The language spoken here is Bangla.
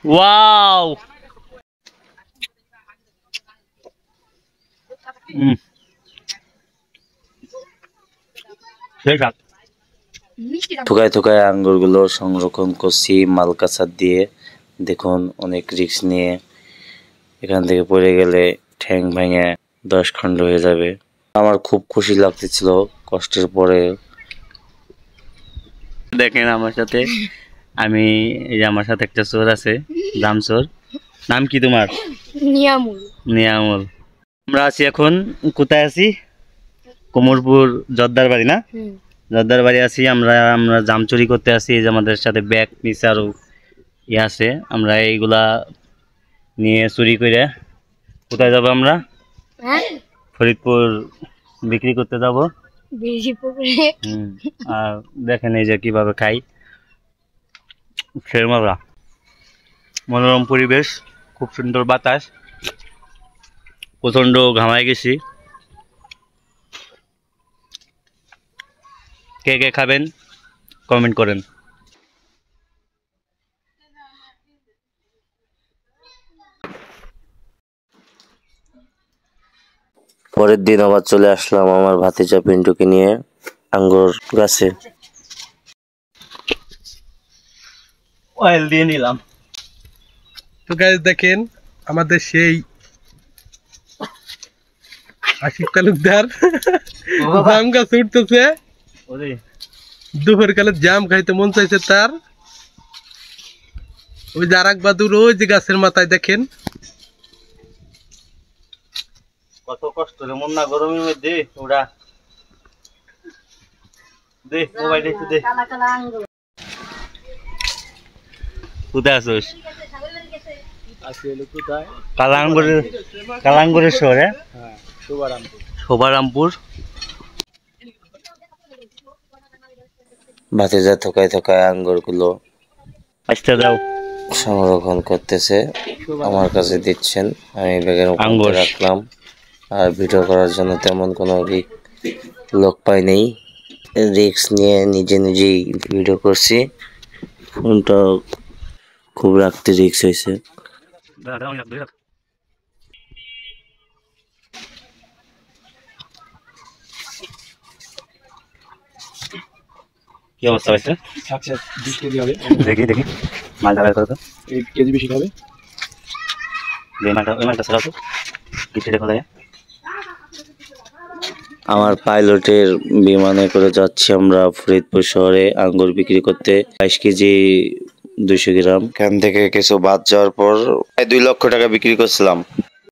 ওয়াও থুকায় থুকায় আঙ্গুরগুলো সংরক্ষণ করছি মালকাসার দিয়ে। দেখুন অনেক রিস্ক নিয়ে, এখান থেকে পড়ে গেলে ঠ্যাং ভেঙে 10 খণ্ড হয়ে যাবে। আমার খুব খুশি লাগতেছিল কষ্টের পরে। দেখেন আমার সাথে আমি এই যে আমার সাথে একটা চোর আছে, দাম চোর। নাম কি তোমার? নিয়ামুল। নিয়ামুল। আমরা আছি এখন কোথায় আছি? কোমরপুর জর্দার বাড়ি না? জর্দার বাড়ি আছি আমরা। আমরা জাম চুরি করতে আসি। এই যে আমাদের সাথে ব্যাগ নিচে আরো ইয়ে আছে। আমরা এইগুলা নিয়ে চুরি করে কোথায় যাব আমরা? ফরিদপুর বিক্রি করতে যাব। আর দেখেন এই যে কিভাবে খাই। ফেরমালা মনোরম পরিবেশ, খুব সুন্দর বাতাস, প্রচন্ড ঘামায় গেছি। কে কে খাবেন কমেন্ট করেন। পরের দিন আবার চলে আসলাম আমার ভাতিজা পিন্টুকে নিয়ে আঙ্গুর গাছে। অয়েল দিয়ে নিলাম। তো গাইস দেখেন আমাদের সেই আশিক তালুকদার জাম গাছ উঠতেছে। দুপুর কালে জাম খাইতে মন চাইছে তার। ওই যে আরাক বাদুর ওই যে গাছের মাথায় দেখেন কত কষ্ট রে মন না গরমের মধ্যে ওরা। দে মোবাইল একটু দে। কোথায় আছিস? কালাঙ্গুরের শহরে শোভারামপুর। ভাতিজা থোকায় থোকায় আঙ্গুরগুলো আচ্ছা দাও সংরক্ষণ করতেছে, আমার কাছে দিচ্ছেন, আমি ব্যাগের মধ্যে রাখলাম। আর ভিডিও করার জন্য তেমন কোনো লোক পাই নেই, রিস্ক নিয়ে নিজে নিজেই ভিডিও করছি। ফোনটা খুব রাখতে রিস্ক হয়েছে। কি অবস্থা হয়েছে? 20 কেজি হবে। দেখি দেখি মালটা বের করো তো। 1 কেজি বেশি হবে। যে মালটা ওই মালটা ছাড়াও তো কিছু দেখো যায়। আমার পাইলটের বিমানে করে যাচ্ছি আমরা ফরিদপুর শহরে আঙ্গুর বিক্রি করতে। 22 কেজি 200 গ্রাম। এখান থেকে কিছু বাদ যাওয়ার পর 2 লক্ষ টাকা বিক্রি করছিলাম।